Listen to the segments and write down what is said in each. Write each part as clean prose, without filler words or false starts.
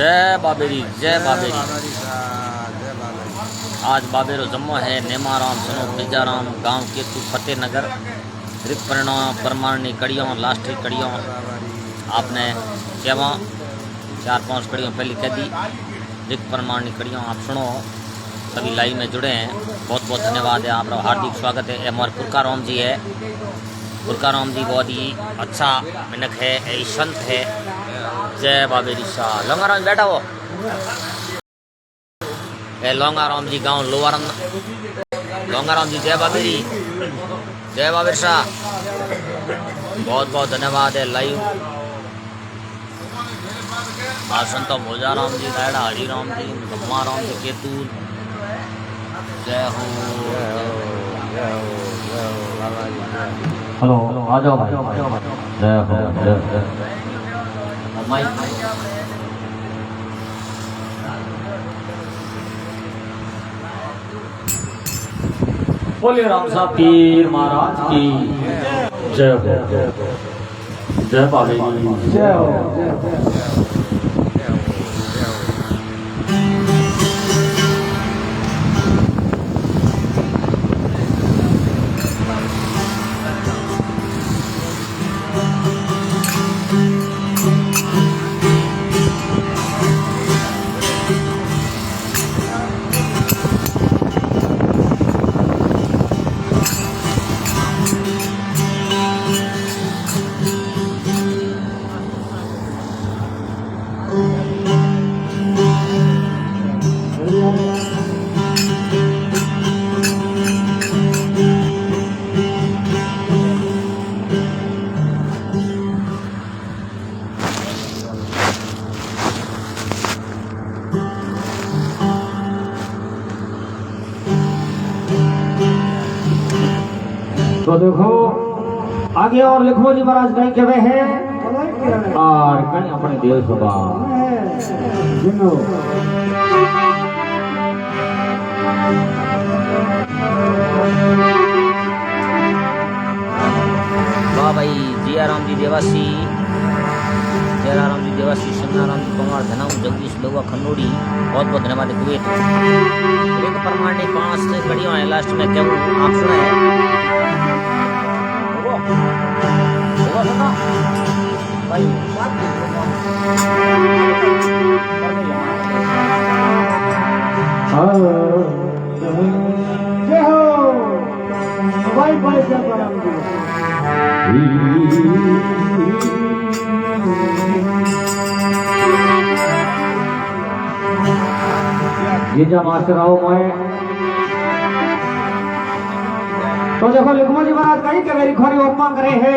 जय बाबेरी जय बाबेरी। आज बाबेरो जम्मो है नेमाराम सनो बीजाराम गांव केतु फतेहनगर रिक प्रमाणनी कड़ियों लास्टी कड़ियों आपने केवा 4-5 कड़ियों पहले कह दी। रिक प्रमाणनी कड़ियों आप सुनो, सभी लाइव में जुड़े हैं, बहुत बहुत धन्यवाद है, आपका हार्दिक स्वागत है। हमारे पुरकाराम जी है, पुरकाराम जी बहुत ही अच्छा मिनक है, संत है। जय बाबेरी शाह। लोंगाराम बैठा हो लोंगाराम जी गांव लोवारम। लोंगाराम जी जय बाबेरी, जय बाबेर शाह, बहुत बहुत धन्यवाद है। लाइव संत भोजाराम जी रायड़ा, हरिराम जी, ब्रह्माराम जी केतूर, जय हो। हेलो आ जाओ भाई, जय हो जय। बोले राम साहब पीर महाराज की जय हो। जय बाबे जय हो। तो देखो आगे और लिखो जी महाराज कहीं कहे हैं और कहीं अपने देव सभा वाह भाई। जियाराम जी देवासी, जयराम जी देवासी, शिवनाराम जी कुमार धनाऊ, जगदीश लोगा खनोड़ी, बहुत बहुत धन्यवाद। कुवैत एक परमाणी 5 कड़ियों है लास्ट में क्या आप सुना है भाई। जय हो भाई भाई ये जब मास्टर आओ मैं तो देखो लिखो जी महाराज कहीं के मेरी खोरी उपमान करे है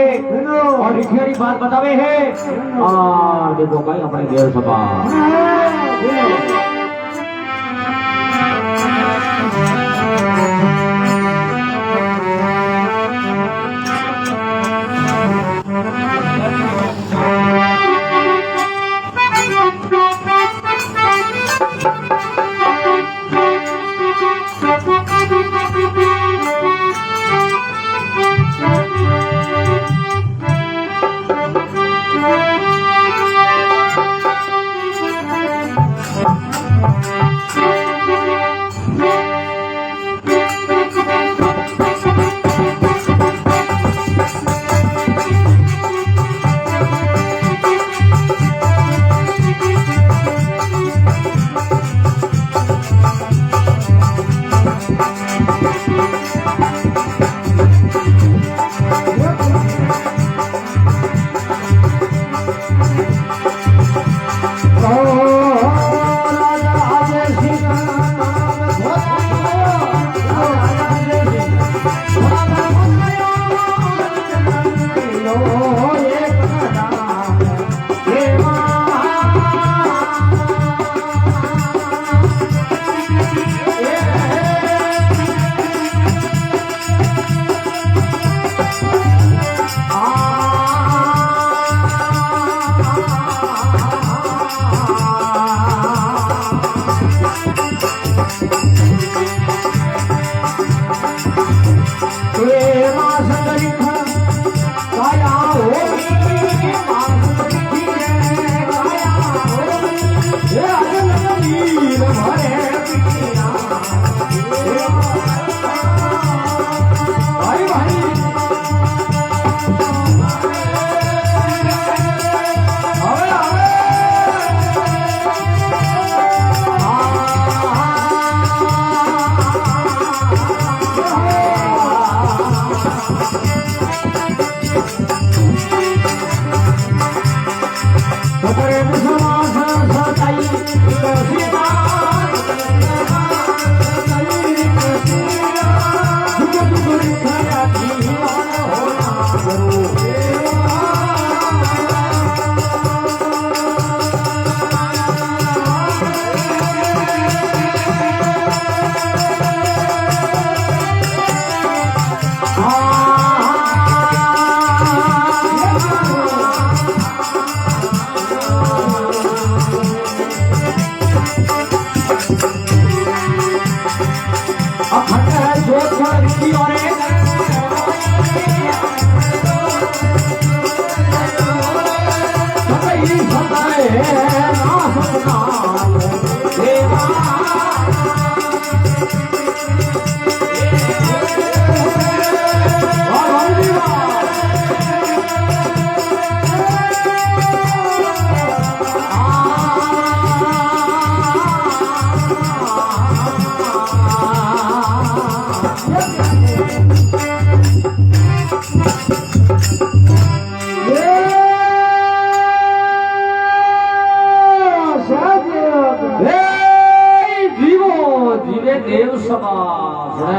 और लिखियारी बात बतावे है और देखो कहीं अपने देव सभा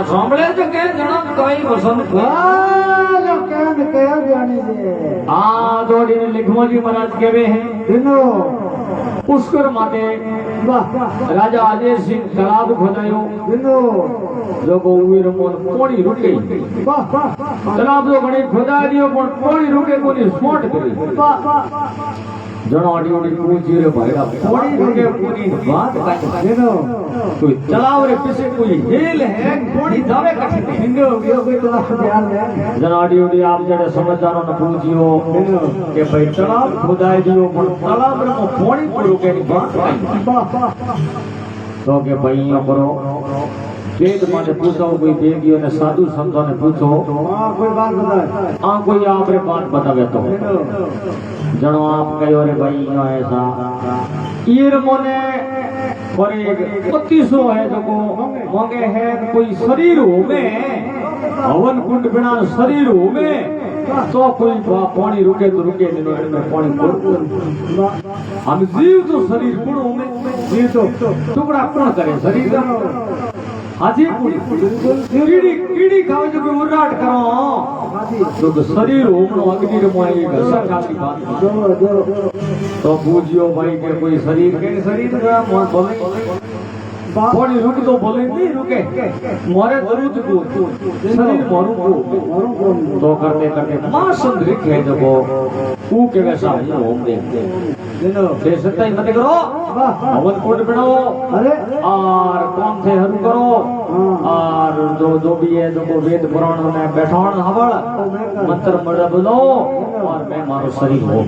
સાંભળે તો કે જણા કઈ વસંત આ જોડીને લીખમોજી મહારાજ કેવે હે દિનો પુષ્કર માટે રાજા આદેશસિંહ તળાવ ખોદાયો દિનો લોકો ઉવીર મોન કોણી રૂકે તળાવ તો ઘણી ખોદાઈ દિયો પણ કોણી રૂકે કોની સ્ફોટ કરી જણો અડીઓડી પૂછી રે ભાઈડા કોણી રૂકે કોની વાત કાઢ દેનો કોઈ તળાવ રે પીછે કોઈ હેલ હે કોણી જાવે કઠે હિંદો ગયો કોઈ તળાવ ધ્યાન દે જણો અડીઓડી આપ જડે સમજદારો ને પૂછ્યો કે ભાઈ તળાવ ખોદાઈ દિયો પણ તળાવ રે કોણી પૂરું કે વાત તો કે ભાઈ અહીંયા કરો वेद माने पूछो कोई देगियो ने साधु संतों ने पूछो कोई बात बताए कोई आपरे बात बतावे तो जणो आप कहो रे भाई यो ऐसा ईर मोने और एक 2500 है जो को मांगे है कोई शरीर हो में हवन कुंड बिना शरीर हो में तो कोई पानी रुके तो रुके नहीं में पानी हम जीव तो शरीर कुण हो में जीव तो टुकड़ा कुण करे शरीर हाजी कीड़ी कीड़ी खाओ जो उराट करो तो शरीर होमनो अग्नि रे मोई घसा खाती बात तो पूजियो भाई के कोई शरीर के शरीर का मोन बोले बॉडी रुक तो बोले नहीं रुके मोरे जरूरत को शरीर मोरू को तो करते करते मां संद्रिक है जो को ऊ के वैसा होम देखते से सत्य मत करो हवन कोट बनाओ अरे और कौन थे हरु करो और जो भी है जो को वेद पुराण में बैठाण हवल मंत्र मड़ बोलो और मैं मारो शरीर हो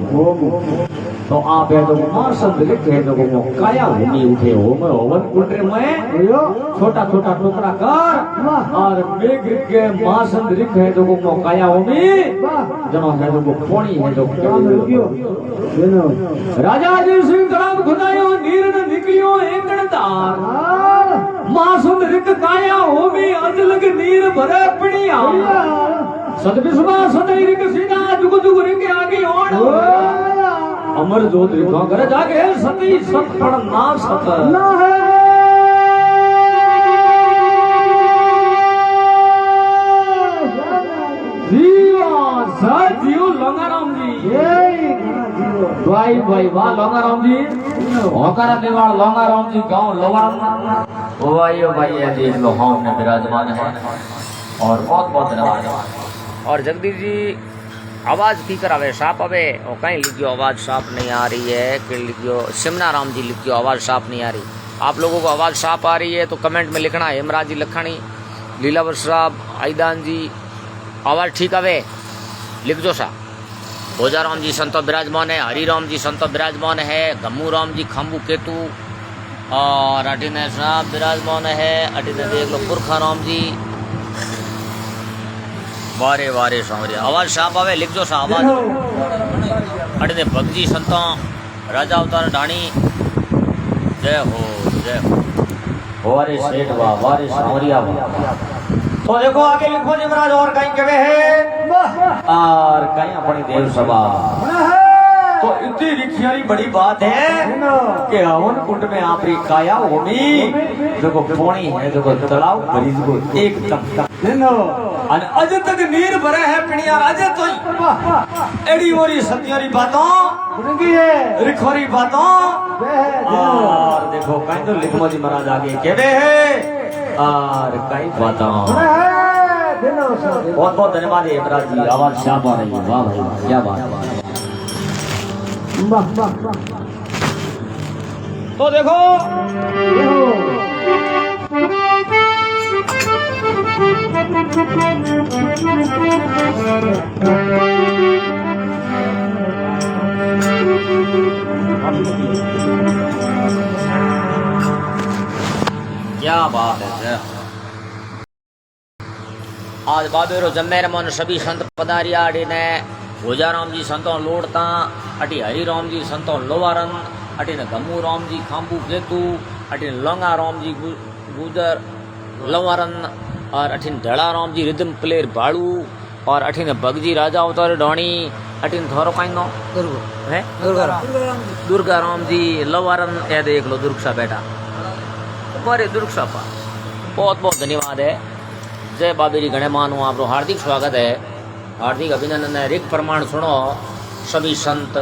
तो आप है जो मां संद्रिक है जो को काया भूमि उठे हो मैं हवन कोट में छोटा छोटा टुकड़ा कर और मेघ के मां संद्रिक है जो को काया भूमि जनो है जो को पोणी है जो राजा जी सिंह तड़ाव खुदायो नीर न निकलियो एकड़ तार मां सुंदरिक काया होवी अजलग नीर भरे पड़िया सदविश्वा सदैरिक सीधा जुग जुग रिक आगे ओण अमर जोत रिखा करे जागे सती सत पण ना सत ना है जीवा जीव लोंगाराम जी भाई भाई वाह लोंगाराम जी होकर निवाड़ लोंगाराम जी गांव लोवार भाई भाई ये देख लो हम ने विराजमान है और बहुत बहुत धन्यवाद और जगदीश जी आवाज की करावे साफ अबे और कहीं लिखियो आवाज साफ नहीं आ रही है कि लिखियो सिमना राम जी लिखियो आवाज साफ नहीं आ रही आप लोगों को आवाज साफ आ रही है तो कमेंट में लिखना हेमराज जी लखानी लीलावर साहब आईदान जी आवाज ठीक आवे लिख दो सा भोजाराम जी संतो विराजमान है हरिराम जी संतो विराजमान है गम्मू राम जी खम्बू केतु और अटिने साहब विराजमान है अटिने देख लो पुरखा राम जी वारे वारे सांवरिया आवाज साफ आवे लिख दो सा आवाज अटिने भगजी संतो राजा अवतार ढाणी जय हो वारे सेठ वाह वारे सांवरिया तो देखो आगे लिखो जी महाराज और कहीं कवे है और कहीं अपनी देव सभा तो ऊंची रिक्शियारी बड़ी बात है कि हवन कुंड में आपरी काया होमी देखो पोणी है देखो तलाव मरीज को एकदम अन अज तक नीर भरे है पिणिया अजे तो एडी ओरी सतियारी बातों उनकी है रिखोरी बातों और देखो कहीं तो लिखमोजी महाराज आगे केवे है और कई बातों बहुत बहुत धन्यवाद है महाराज जी आवाज शाम आ रही है वाह भाई वाह क्या बात है तो देखो क्या बात है आज बाबेरो जमेर मन सभी संत पधारिया अड़ी ने भोजाराम जी संतों लोड़ता अटी हरिराम जी संतों लोवारन अटी ने गमू राम जी खांबू केतु अटी लंगा राम जी गुजर लवारन और अठिन ढड़ा राम जी रिदम प्लेयर बाड़ू और अठिन भगजी राजा अवतार डोणी अठिन थोरो काई नो है दुर्गा राम जी लवारन ए देख लो दुर्गा बेटा बड़े दुर्गा पा बहुत बहुत धन्यवाद है जय बाबेरी गणे मानो आप हार्दिक स्वागत है हार्दिक अभिनंदन है रिक प्रमाण सुनो सभी संत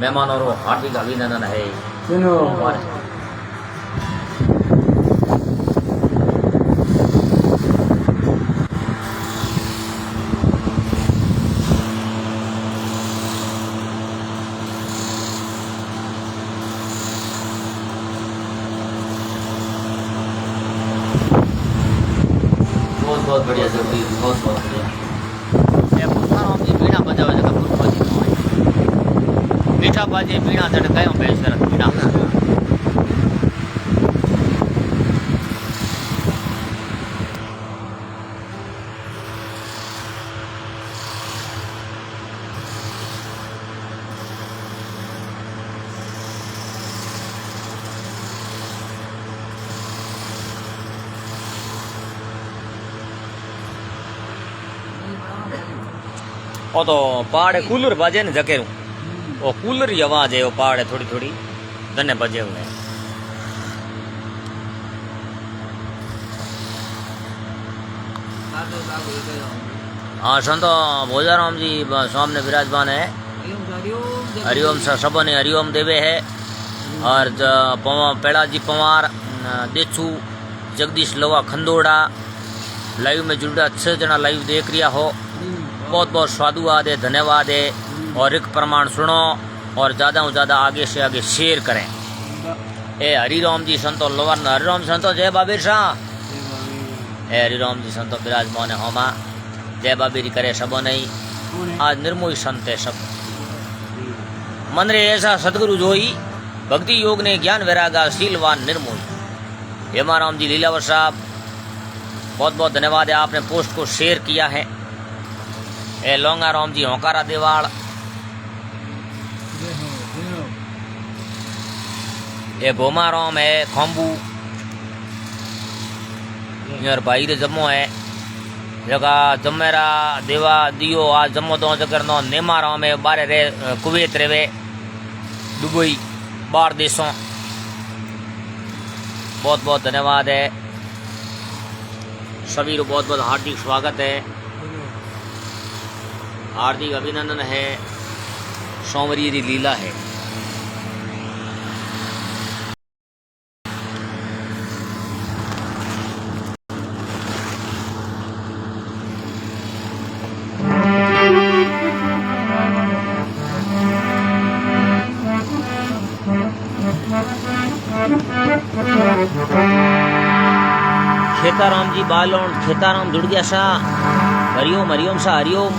मेहमानों रो हार्दिक अभिनंदन है बहुत बढ़िया जरूरी बहुत बहुत बढ़िया पुष्पाराम जी बीणा बजावे जगह पुष्पा जी नो आई मीठा बाजे बीणा जट कयो पेश करत बीणा ओ तो पहाड़ कूलर बजे न जकेरू ओ कूलर की आवाज है वो पहाड़ थोड़ी थोड़ी धन्य बजे हुए हाँ संतो भोजाराम जी सामने विराजमान है हरिओम सा सबों ने हरिओम देवे है और पेड़ा जी पवार देचू जगदीश लोवा खंदोड़ा लाइव में जुड़ा 6 जना लाइव देख रिया हो बहुत बहुत साधुवाद है धन्यवाद है और रिक प्रमाण सुनो और ज़्यादा से ज़्यादा आगे से आगे शेयर करें ए हरिराम जी संतो लोवर हरिराम संतो जय बाबेर शाह ए हरिराम जी संतो विराजमान है होमा जय बाबेरी करे सबो नहीं आज निर्मोही संत है सब मन रे ऐसा सदगुरु जोई भक्ति योग ने ज्ञान वैरागा शीलवान निर्मोही हेमाराम जी लीलावर साहब बहुत बहुत धन्यवाद है आपने पोस्ट को शेयर किया है ए लोंगा राम जी होकारा देवाल ए गोमा राम है खंबू यार भाई रे जमो है जगह जमेरा देवा दियो आज जमो दो जगर नो नेमा राम है बारे रे कुवैत रेवे दुबई बाहर देशों बहुत बहुत धन्यवाद है सभी को बहुत बहुत हार्दिक स्वागत है हार्दिक अभिनंदन है सौमरी री लीला है खेताराम जी बालोन खेताराम जुड़ गया सा हरिओम हरिओम सा हरिओम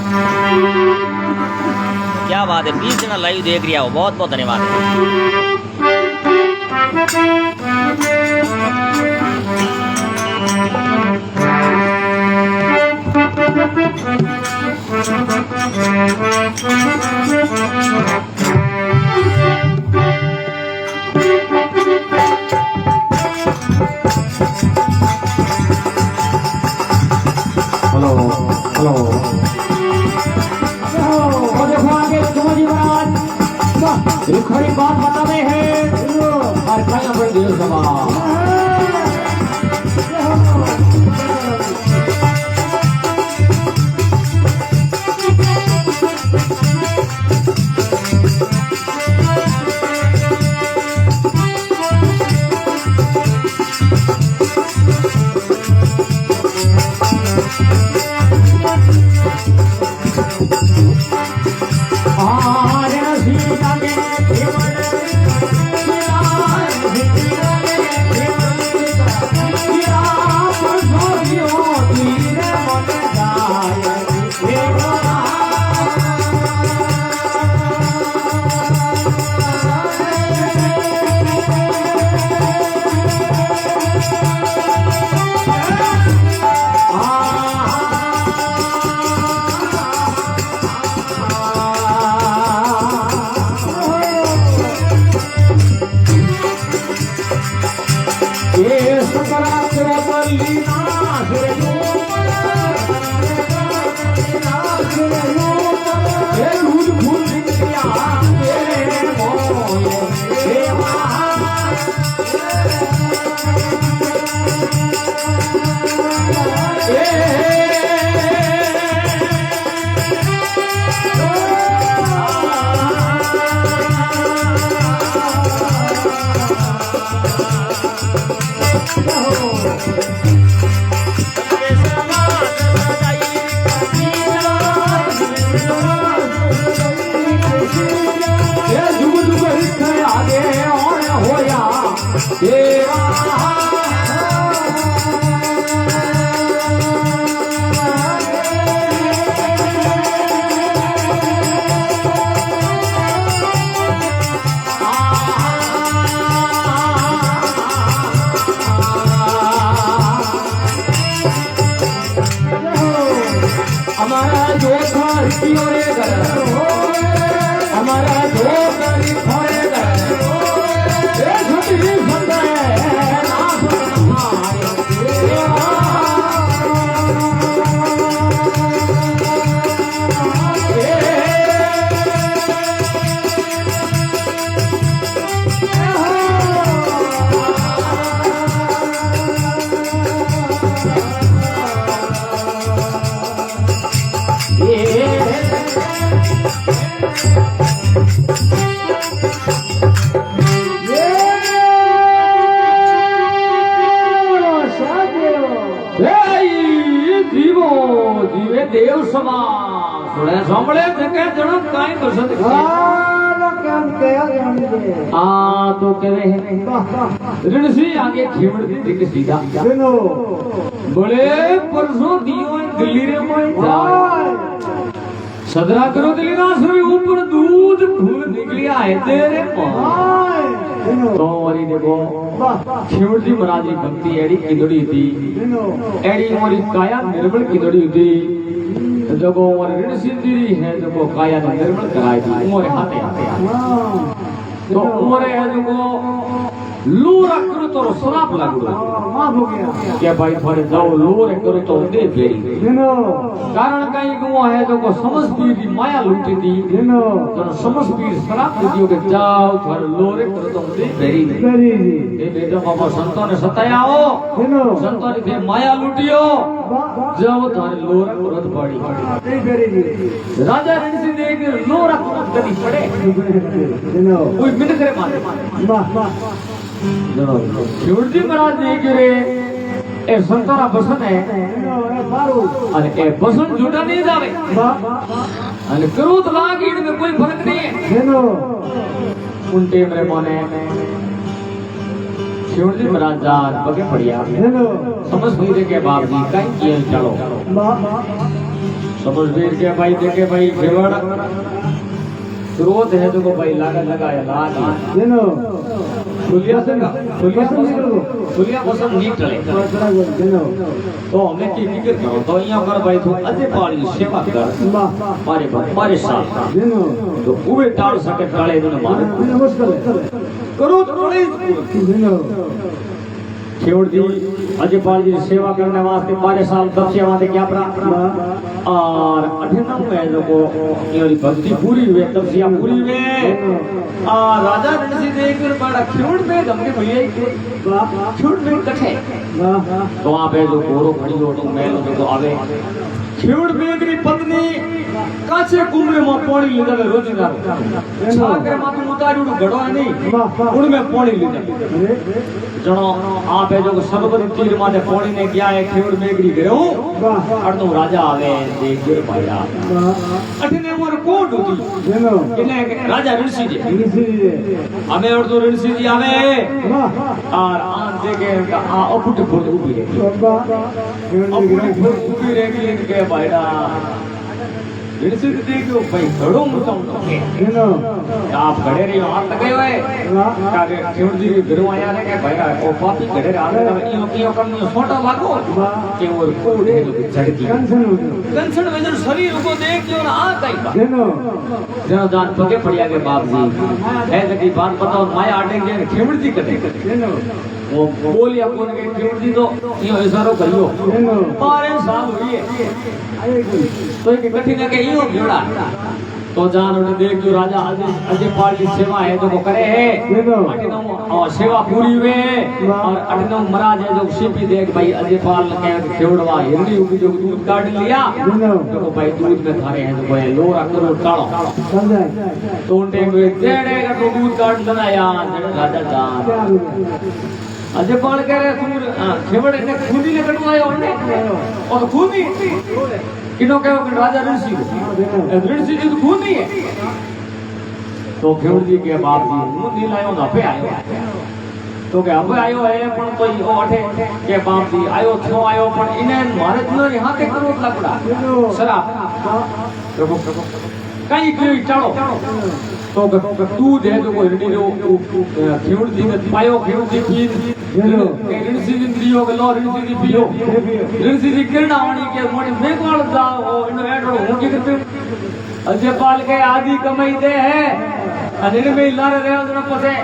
क्या बात है 20 जना लाइव देख रहा हो बहुत बहुत धन्यवाद हेलो हेलो देखो आगे तुम जी महाराज कहीं पर देव सभा देव सभा सुने सामने देखे जणो काई पसंद आ तो कहे ऋषि आगे खिमड़ दी दिख सीधा बोले परसों दियो दिल्ली रे में सदरा करो दिल्ली ना से ऊपर दूध फूल निकलिया है तेरे तो वरी देखो खिमड़ जी महाराज की भक्ति एड़ी किदड़ी थी एड़ी मोरी काया निर्मल किदड़ी थी जो को ऋण सिद्धि है जो को काया ने निर्मल कराई थी उमरे हाथे हाथे तो उमरे है जो को लूर करो तो श्राप लागू माफ हो गया क्या भाई थोड़े जाओ लूर करो तो दे बेरी कारण कहीं को है जो को समझ पीर की माया लूटी थी तो समझ पीर श्राप दियो के जाओ थोड़े लूर करो तो दे बेरी ए बेटा बाबा संतों ने सताया हो संतों ने माया लूटियो जाओ थारे लोरा कुरत पड़ी राजा ऋण से देख लोरा कुरत कभी पड़े कोई मिनट करे मारे वाह वाह शिवजी महाराज देख रे ए संतरा बसन है अरे ए बसन झूठा नहीं जावे अरे क्रोध लाग इनमें कोई फर्क नहीं है उनटे मेरे मोने शिवजी महाराज जान बगे पड़िया समझ वीर के बाप जी कहीं किए चलो समझ वीर के भाई देखे भाई केवड़ क्रोध है जो को भाई लगाया लाग फुलिया से फुलिया मौसम नीक चले तो हमें की फिक्र करो तो यहाँ कर भाई तू अजे पाली सेवा कर मारे साथ तो उबे टाल सके टाले दिन मारे नमस्कार करो थोड़ी खेवड़ जी अजयपाल जी सेवा करने वास्ते 12 साल बच्चे वास्ते क्या प्रार्थना और अठनम में जो को ये भक्ति पूरी हुए तपस्या पूरी हुए और राजा रणसी देख कर बड़ा खेवड़ में गमके भैया खेवड़ में कठे तो वहां पे जो घोड़ो खड़ी हो तो मैं जो आवे खेवड़ में की पत्नी काचे कुमरे में पानी ले जावे रोज ना छाकर माथे उतारू घड़ो है नहीं उड़ में पानी ले जावे जणो आप है जो सबबरी तीर माथे पानी ने गया है खेवड़ मेगड़ी गयो और तो राजा आवे देख गिर पाया अठने मोर कोट होती किने राजा ऋषि जी हमें और तो ऋषि जी आवे और आन देखे आ अपुट फुट उभी रही अपुट फुट उभी रही के भाईडा ऋषि देखो भाई घड़ो मुताऊं के आप खड़े रही हाथ लगे हुए कागे खेवड़ जी के घरों आया रे के भाई ओ पापी खड़े रहा है इयो कियो करनी छोटा भागो के और कोड है जो झड़की कंसन में जो शरीर को देख जो ना आ गई जनो जान पगे पड़िया के बाप जी है की बात बताओ माया आटे के खेवड़ जी कटे वो बोलिया कौन के खेवड़ जी तो इयो इशारो करियो 12 साल हुई है तो एक कठिन के इयो घेड़ा तो जान उन्हें देख जो राजा अजयपाल की सेवा है जो वो करे है अठनम और सेवा पूरी हुए और अठनम महाराज है जो शिपी देख भाई अजयपाल के खेवड़वा हिरनी उगी जो दूध काट लिया जो भाई दूध में थारे हैं जो भाई लोरा करो टालो तो उनटे में जेड़े का तो दूध काट बनाया राजा जान अजयपाल कह रहे सूर खेवड़ ने खूनी ने कटवाया और खूनी किनो कहो कि राजा ऋषि जी तो खूनी है तो खेवड़ जी के बाप जी मुंह लायो ना पे आयो तो के अब आयो है पण तो ओ अठे के बाप जी आयो छो आयो पण इने मारे न यहां ते करो लकड़ा शराब प्रभु कई कोई टाळो तो दूध है जो हिरणी जो खेवड़ जी ने पायो खेवड़ जी पी ऋषि जी दियो के लो ऋषि जी पियो ऋषि जी किरण आवणी के मोने में कोल जाओ इन एडो हूं के करते अजयपाल के आदि कमाई दे है अनिर में लार रे उन पसे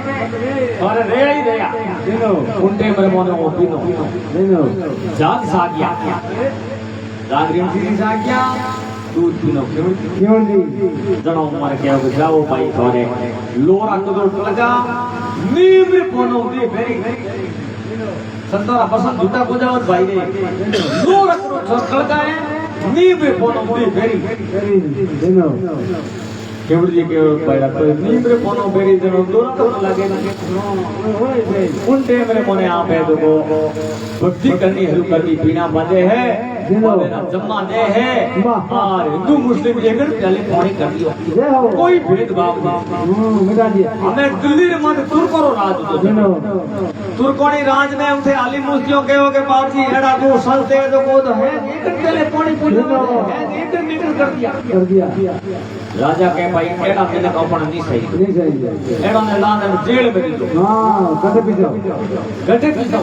और रे ही रेया उनटे मरे मोने ओ पीनो जाग सागिया जाग ऋषि जी सागिया दूध पीनो क्यों जी जनो मार के आओ जाओ भाई थोड़े लोरा कदो लगा नीम पोनो दे भेरी संतरा पसंद झूठा को जाओ भाई रे लोरा कदो लगा है नीम पोनो दे भेरी देनो खेवड़ जी के भाईरा तो नीम पोनो भेरी जनो लोरा कदो लगे उन टाइम में मोने आप है तो भक्ति करनी हरु करनी पीना बजे है जम्मा दे है और हिंदू मुस्लिम एकर पहले पानी कर दियो कोई भेदभाव नहीं हमें दिल्ली रे मत तुर्कोरो राज दो तुर्कोनी राज में उठे आली मुस्लिम कहो के बाप जी एड़ा को सलते जो को है एकर पहले पानी पूछो है एकर मीटर कर दिया राजा के भाई एड़ा मैंने अपन नहीं सही एड़ा ने लाने जेल में दो हां गड्ढे पीछो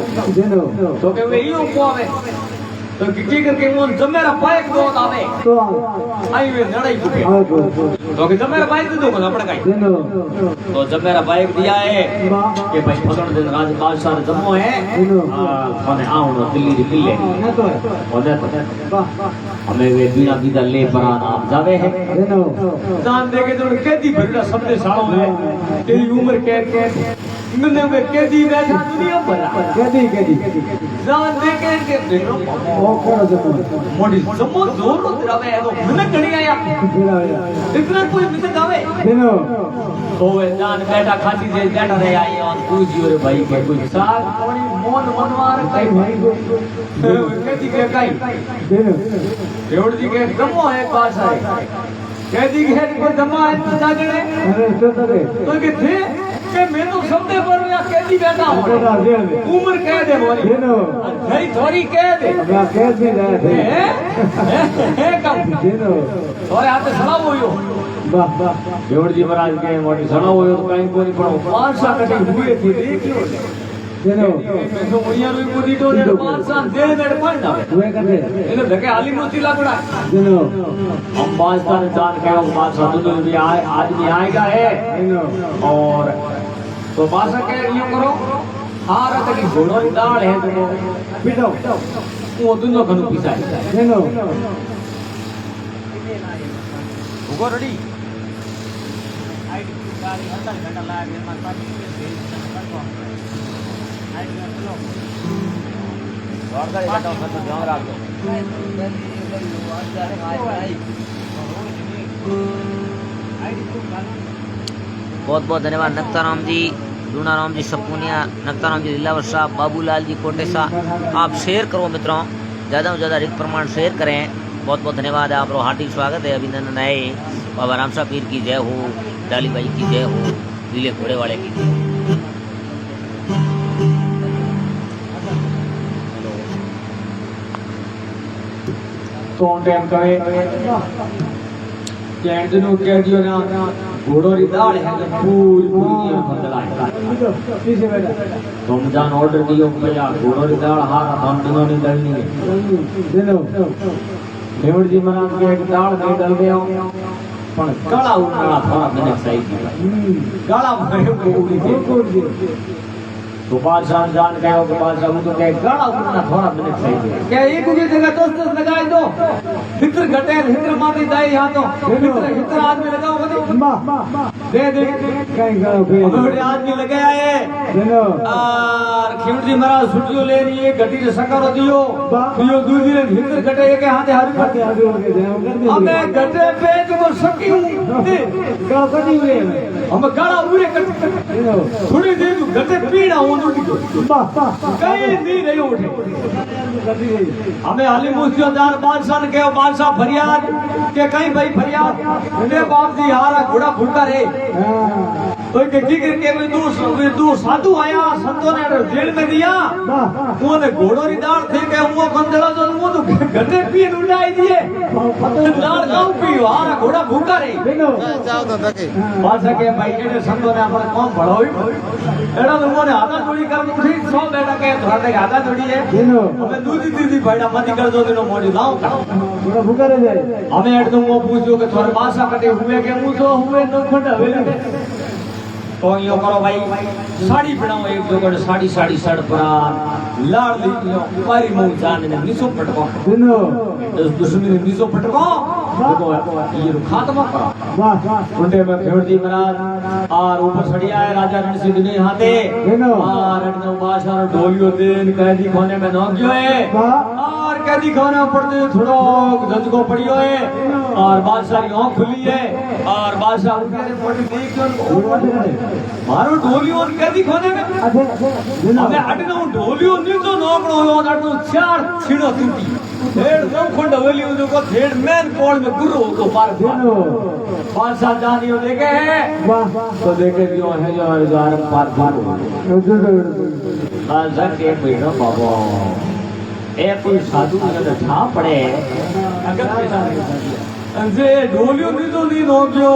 तो के वे यो को आवे तो किटी करके वो जमेरा बाइक दो आवे तो आई वे लड़ाई बुके तो के जमेरा बाइक दो को अपने काई तो जमेरा बाइक दिया है कि भाई फगण दिन राज बादशाह जम्मो है माने आओ दिल्ली दी किले तो हमें वे बिना बिदा ले परान आप जावे है जान दे के तो कैदी भरड़ा सबने सालो है तेरी उम्र के मैंने वे कैदी बैठा दुनिया भरा कैदी जान दे के देखो ओ करो जब मोड़ी जम्मो जोर रवे है तो मैंने कड़ी आया इतना कोई मिसे जावे देनो तो वे जान बैठा खाती जे बैठा रहे आई और पूछियो रे भाई के कोई साल कोनी मोन मनवार कई भाई कैदी के कई देनो खेवड़ जी के जम्मो है पास है कैदी के कोई जम्मा है तो जागड़े अरे तो के थे के मेनू सबने पर या कैदी बैठा हो उम्र कह दे बोली भाई थोड़ी कह दे मैं कह दे है कम देनो थोड़े हाथ सड़ा होयो वाह वाह खेवड़ जी महाराज के मोटी सड़ा होयो तो कहीं कोनी पड़ो 5 साल कटे हुए थी देखियो देनो मैं तो मुनिया रो कोदी तो 5 साल जेल में पड़ जावे हुए कटे इने धके आली मोती लागड़ा देनो हम 5 साल जान के 5 साल तो भी आदमी आएगा है देनो और तो बासा के लियो करो हार तक घोड़ो री दाल है जो पीटो वो दुनो कनु पिसाय हेनो उगो रेडी आई गाड़ी अंदर घंटा लागे माता बहुत बहुत धन्यवाद नक्ताराम जी, लूनाराम जी सपूनिया, नक्ताराम जी लीलावर साहब, बाबूलाल जी कोटेसा। आप शेयर करो मित्रों, ज़्यादा से ज़्यादा रिक प्रमाण शेयर करें। बहुत बहुत धन्यवाद है, आप लोग हार्दिक स्वागत है, अभिनंदन है। बाबा रामसा पीर की जय हो, डाली भाई की जय हो, लीले घोड़े वाले की जय। कौन टाइम करे कैंड नु कह दियो ना घोड़ो री दाल है तो पूरी पूरी फंदला तुम जान ऑर्डर दियो भैया घोड़ो री दाल हार हम दिनो नहीं डलनी है दिनो देवड़ जी महाराज के एक दाल नहीं डल गयो पण काला उनाला थोड़ा मैंने सही किया काला भरे को उड़ी तो बादशाह जान गए हो कि बादशाह तो कहे गाड़ा उतना थोड़ा मिनट सही है क्या एक की जगह 10-10 लगाए दो हितर घटे हितर माटी दाई यहां तो हितर आदमी लगाओ बनी दे दे कहीं गाओ बे बड़े आदमी लगाया है और खिमजी महाराज छुट्टियों ले रही है घटी रे सकारो दियो दूसरी रे हितर घटे के हाथे हाथ करके आगे हो गए हमें घटे पे जो सकी गाओ कदी हुए हम गाड़ा पूरे कर थोड़ी देर घटे पीड़ा कहीं नहीं रही उठे हमें हाली मुस्तियोदार बादशाह ने कहो बादशाह फरियाद के कहीं भाई फरियाद मेरे बाप जी हारा घोड़ा भूखा रे तो के दो साधु आया संतों ने जेल में दिया उन्होंने घोड़ों की दाल थे के वो कंदरा तो वो तो गड्ढे पी उड़ाई दिए दाल गांव पी हारा घोड़ा भूखा रे जाओ तो तके बादशाह के भाई ने संतों ने अपन कौन बढ़ाई एड़ा लोगों ने हाथा जोड़ी कर उठी 100 बेटा के थोड़ा हाथा जोड़ी है हमें दूधी दीदी भाईड़ा मत कर दो दिनो मोड़ी लाओ थोड़ा भूखा रह जाए हमें एड दूंगो पूछो कि थोड़ा बादशाह कटे हुए के मुंह तो हुए न खंड हवेली तो यो करो भाई साड़ी पहनाओ एक जोगड़ साड़ी साड़ी सड़ परा लाड़ लीजियो कुमारी मुंह जान ने निसो पटको दिनो दुश्मनी ने निसो पटको देखो ये खात्मा करो वाह उंडे में फेवड़ी महाराज और ऊपर सड़िया है राजा रणसिंह ने हाथे दिनो और रणनो बादशाह ढोलियो देन कैदी खाने में न गयो है और कैदी खाने पड़ते थोड़ो धजको पड़ियो है और बादशाह की आंख खुली है और बादशाह ऊपर मोटी देख के मारो ढोलियो कैदी खाने में हमें अटनो ढोलियो नहीं तो नोकड़ो हो अटनो चार छीड़ो टूटी डेढ़ दो खंड हवेली जो को डेढ़ मैन कोल में गुरु को पार देनो बादशाह जानियो देखे है तो देखे दियो है जो हजार पार गुरु बादशाह के बेटा बाबा ए कोई साधु ने ठा पड़े अगर पैसा अंजे ढोलियो नहीं तो नहीं नोकियो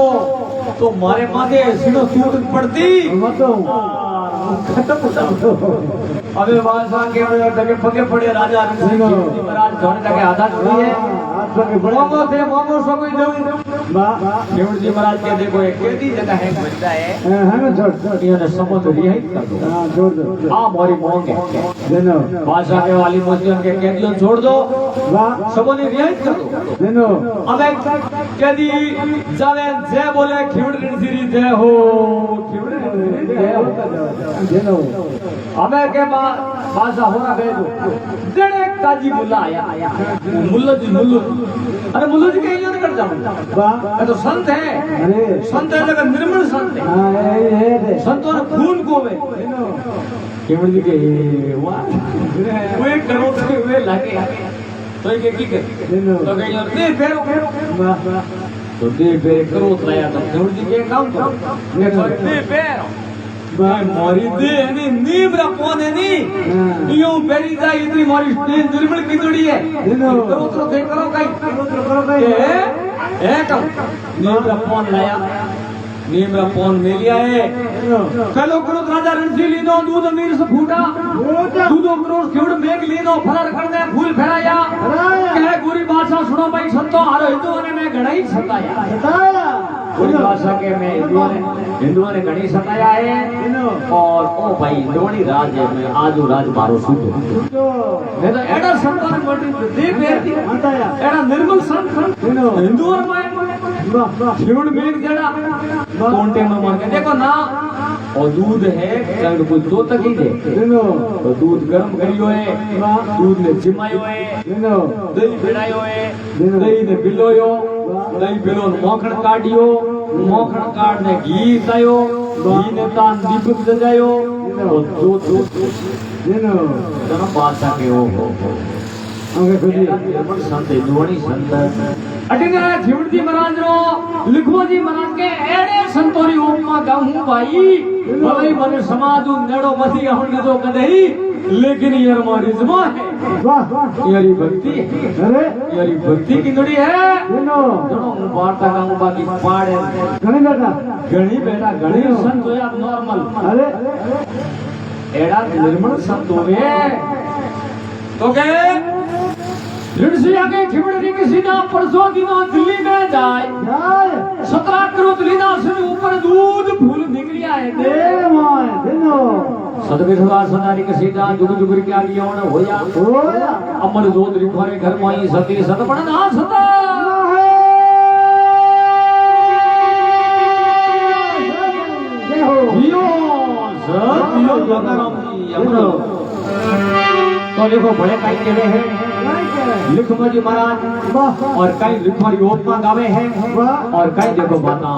तो मारे माथे सीधो टूट पड़ती अबे बादशाह के पगे पड़े राजा महाराज धोने लगे आधा छोड़ी है मोमो थे मोमो सो कोई दऊं देवड़ जी महाराज के देखो एक केदी जगह है बंदा है ना छोड़ ये ने समझ रही है हां छोड़ दो हां मोरी मोंगे देनो बादशाह के वाली मोतियों के कैदियों छोड़ दो वाह सबों ने रियायत कर दो देनो अबे कैदी जावे जय बोले खिवड़ रणसिरी जय हो खिवड़ जय हो देनो अबे के बादशाह होना भेजो जड़े काजी मुल्ला आया मुल्ला जी अरे मुल्ला जी कहीं नहीं कर जाऊं वाह तो संत है अरे संत है लेकिन निर्मल संत है संतों ने खून को में केवल जी के वाह वो एक करो तो वे लागे तो ये की कर तो कहीं नहीं फेरो तो दे फेर करो तो आया तो केवल जी के काम करो ये तो दे फेरो मोरी दे नी नीबरा पोने नी यूं बेरी जा इतनी मोरी निर्मल की जोड़ी है करो तो देख करो कहीं ए कम नीबरा पोन लाया नीबरा पोन ले लिया है चलो करो राजा रणसिंह लीनो दूध मीर से फूटा दूधो करो खिवड़ मेघ लीनो फरार करने फूल फहराया कहे गोरी बात पासा सुनो भाई संतो हारो हिंदुओं ने मैं घड़ा ही सताया पूरी भाषा के में हिंदुओं ने घड़ी सताया है और ओ भाई हिंदुओं राज है मैं आज राज मारो सूझो मैं तो एड़ा संतान बड़ी देख बेरती एड़ा निर्मल संत हिंदुओं में शिवड़ में जड़ा कोंटे में मार के देखो ना और दूध है कल कोई तो तक ही दे तो दूध गर्म करियो है दूध ने जिमायो है दही बिड़ायो है दही ने बिलोयो दही बिलो मोखण काढियो मोखण काढ ने घी तायो घी ने तान दीपक जगायो और जो जन्म बादशाह के हो आगे खुदी संत हिंदुआनी संत अटिने थिवड़जी महाराज रो लिखवोजी महाराज के एड़े संतोरी उपमा गाऊं भाई भले मन समाज नेड़ो मथी आवण जो कदई लेकिन यार मारी जमा है वाह यारी भक्ति अरे यारी भक्ति की नड़ी है जनो वार्ता गाऊं बाकी पाड़े घणी बेटा घणी संत होया नॉर्मल अरे एड़ा निर्मल संत होवे तो के ऋषि आगे खिबड़ी किसी ना परसों दिनों दिल्ली में जाए 17 करोड़ लीना से ऊपर दूध फूल निकलिया है दे माय दिनो सदविधवा सदारी के सीधा जुग जुगर के आगे होना होया अमर जोत रिखवारे घर माई सती सतपण ना सता जियो जियो जगराम जी अमर तो देखो बड़े काई केड़े हैं लिखमजी महाराज और कई लिखवारी उपमा गावे हैं और कई देखो बाता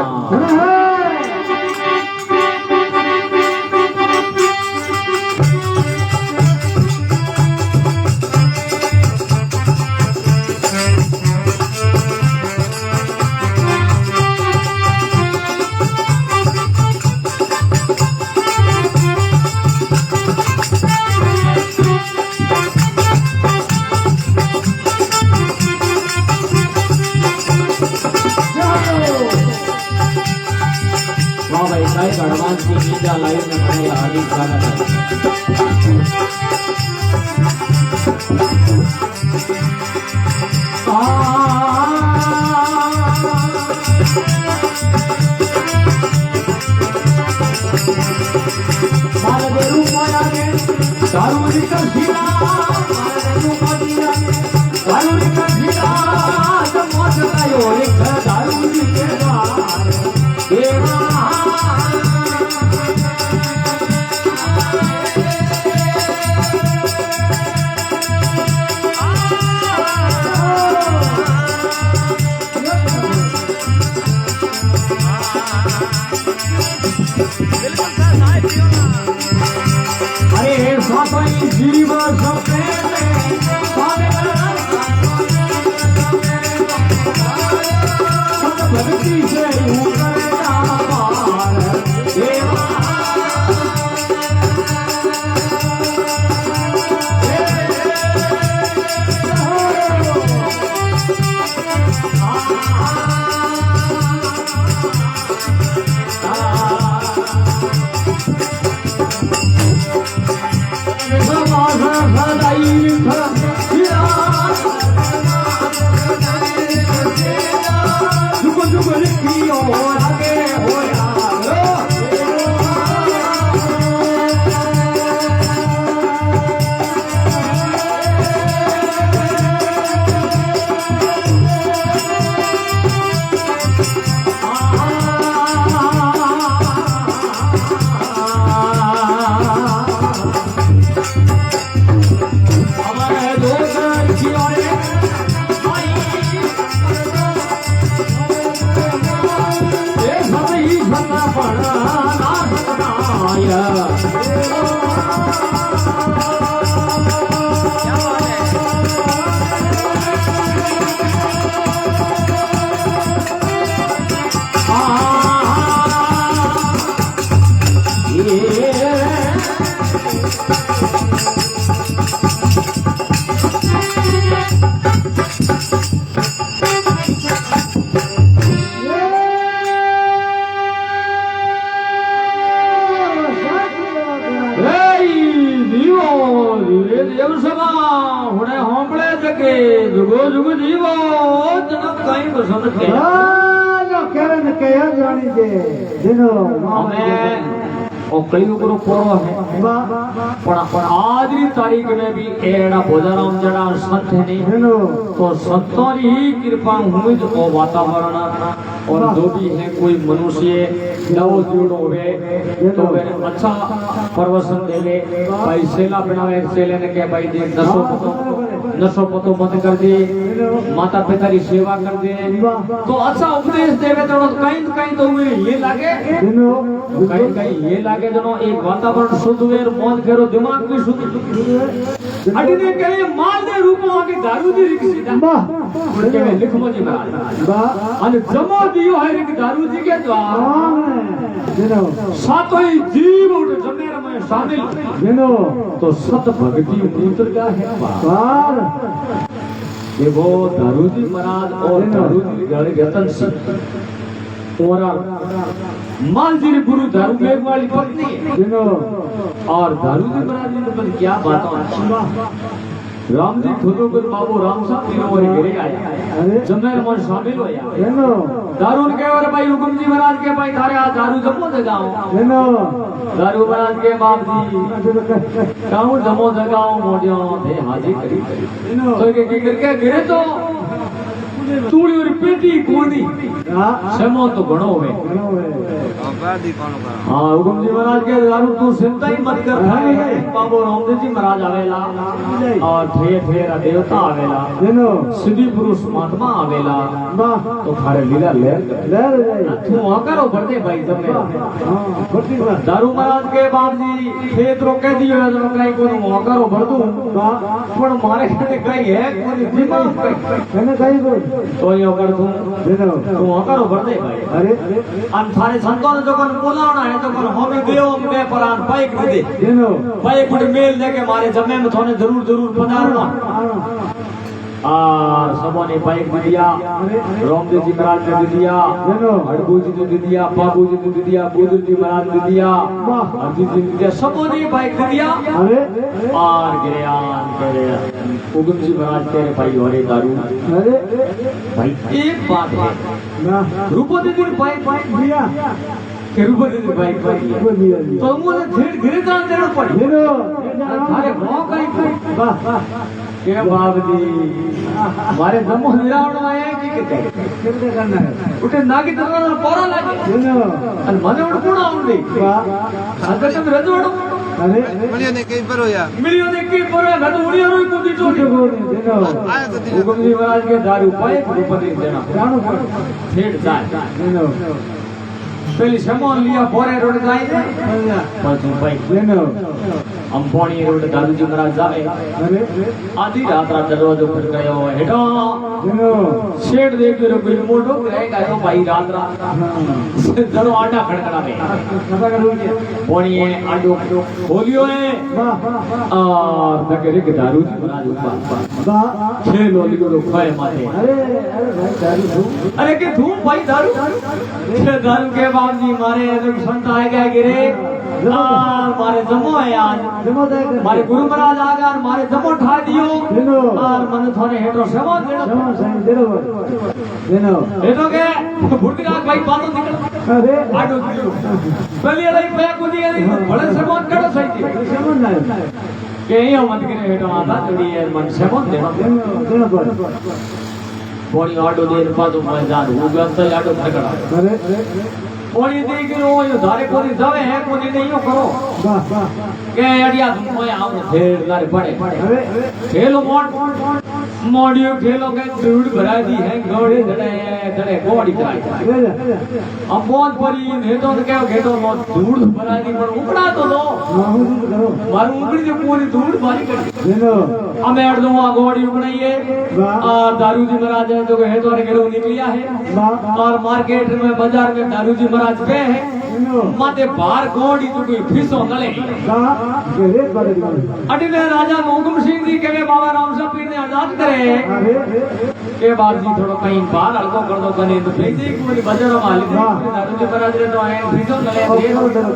एडवांस की मीडिया लाइव में बने हार्दिक स्वागत अरे साथी जीवन सबसे भक्ति से ऊपर जुग जुग लिखी और देव सभा हुणे होंबळे जगे जुगो जुग जीवो जन कई पसंद के जो करन के जानी दे दिनो हमें और कई गुरु पोरो है पण आज की तारीख में भी एड़ा भोजराम जड़ा संत है नहीं दिनो तो संतों ही कृपा हुई जो वातावरण और जो भी है कोई मनुष्य नव जुड़ होवे तो वे अच्छा प्रवचन देवे भाई सेला बनावे सेले ने के भाई देख नशो पतो मत कर दे माता पिता की सेवा कर दे तो अच्छा उपदेश देवे तो कहीं तो ये लागे दिनो कहीं ये लागे जनो एक वातावरण शुद्ध हुए और मौज करो दिमाग भी शुद्ध अटिने करे माल दे रूप में आगे दारू दी रिक्सी दा उनके में लिखमो जी महाराज अन जमो दियो है एक दारू जी के द्वार दिनो सातों ही जीव उठ जमेर में शामिल दिनो तो सत भक्ति मूत्र का है बार देखो दारू जी महाराज और दारू जी गण गतन सिंह और मालजी ने गुरु दारू मेघ वाली पत्नी है दिनो और दारू जी महाराज जी ने क्या बात राम जी खुद को बाबू राम साहब तीनों और गिरे आया अरे जमेर मन शामिल होया दिनो दारू के और भाई हुकुम जी महाराज के भाई थारे आज दारू जमो जगाओ दिनो दारू महाराज के बाप जी काऊ जमो जगाओ मोडियो थे हाजी करी दिनो तो के करके गिरे तो तूड़ी और पेटी कोनी समो तो घणो होवे हाँ हुकुम जी महाराज के दारू तू चिंता ही मत कर बाबू रामदेव जी महाराज आवेला और ठेर ठेर देवता आवेला दिनो सिद्धि पुरुष महात्मा आवेला वाह तो थारे लीला ले ले रे तू आकरो बढ़ते भाई जमे हां फटी बात दारू महाराज के बाप जी खेत रोके दियो है तो कहीं को आकरो भर दूं पण मारे कने कहीं है कोई दिमाग मैंने कही को तो यो कर दूं दिनो तू आकरो बढ़ते भाई अरे अन थारे संतों ने जो कन बोलावना है तो कन हमें देव में परान बाइक दे दिनो बाइक पर मेल लेके मारे जमे में थोने जरूर जरूर पधारना और सबों ने बाइक दे दिया रामदेव जी महाराज ने दे दिया हड़बू जी ने दे दिया बाबू जी ने दे दिया बुजुर्ग जी महाराज ने दे दिया अजीत जी ने दिया सबों ने बाइक दे दिया अरे और गिरयान करे हुकुम जी महाराज कह रहे भाई और दारू अरे भाई एक बात है ना रूपो दीदी ने बाइक दिया के रूपो दीदी बाइक को दिया तो मुझे धीरे धीरे जान देना पड़ी दिनो अरे भाव कहीं वाह वाह के बाप जी मारे जम्मू निरावण आए कि कितने कितने करना है उठे नागी तरह पोरा लागे दिनो अन मने उड़ कोण आउंदी वाह अगर तुम रजवाड़ो अरे मिलियो ने कई पर होया मिलियो ने की पर मैं तो उड़िया रोई कुदी चोटी दिनो आया तो दिन हुकुम जी महाराज के दारू पाए उपदेश देना जानो पर ठेठ जाए दिनो पहली समोन लिया बोरे रोड जाए पाछू भाई दिनो अंपोणी रोड दारू जी महाराज जावे अरे आधी रात रात दरवाजो खटकायो हेठो दिनो शेड देख रो कोई मोटो रहेगा तो भाई रात रात जरो आटा खड़खड़ावे पता कर लीजिए पोणी आडो खोलियो है वाह और नगरे के दारू जी महाराज ऊपर वाह खेलो लियो खाए माथे अरे अरे भाई दारू धूम अरे के धूम भाई दारू ये दारू के बाद जी मारे एक संत आए गए गिरे मारे जमो है आज जमा दे मारे गुरु महाराज आ गया मारे जमो ठा दियो दिनो और मन थोने हेठो सेवा देनो जमा साईं दिनो दिनो हेठो के भुटका भाई बातो निकल अरे आडो दियो पहले लई पे कुदी गई बड़े सेवा करो सही थी समझ ना के यो मत करे हेठो आता चुड़ी है मन सेवा देनो दिनो पर बोड़ी आडो देर पादो मैं जान हो गया तो आडो फकड़ा अरे कोनी देख लो यो धारे कोनी जावे है कोनी नहीं यो करो वाह वाह के अड़िया तुम मैं आऊं ढेर लारे पड़े अरे खेलो मोडियो खेलो के दूध भरा दी है गौड़ी धड़े धड़े गोड़ी कराई ले जा अब बहुत परी ने तो क्या घेटो लो दूध भरा दी पर उपड़ा तो लो माहूल करो मारू उपड़ी जो पूरी दूध भारी कर दिनो हमें अड़ दूंगा गोड़ी उपड़ी है और दारू जी महाराज है जो है तो गेड़ो निकलिया है वाह और मार्केट में बाजार में दारू जी महाराज पे है दिनो माते बाहर गोड़ी तो कोई फीसो नले वाह के रेत बड़े अटिले राजा मोहकुम सिंह जी के बाबा राम साहब पीर ने आजाद करे अरे के बाद जी थोड़ो कहीं बाहर हल्को कर दो कने तो फिर एक पूरी बाजारों में हाली दारू के बराज रे तो आए भीजो नले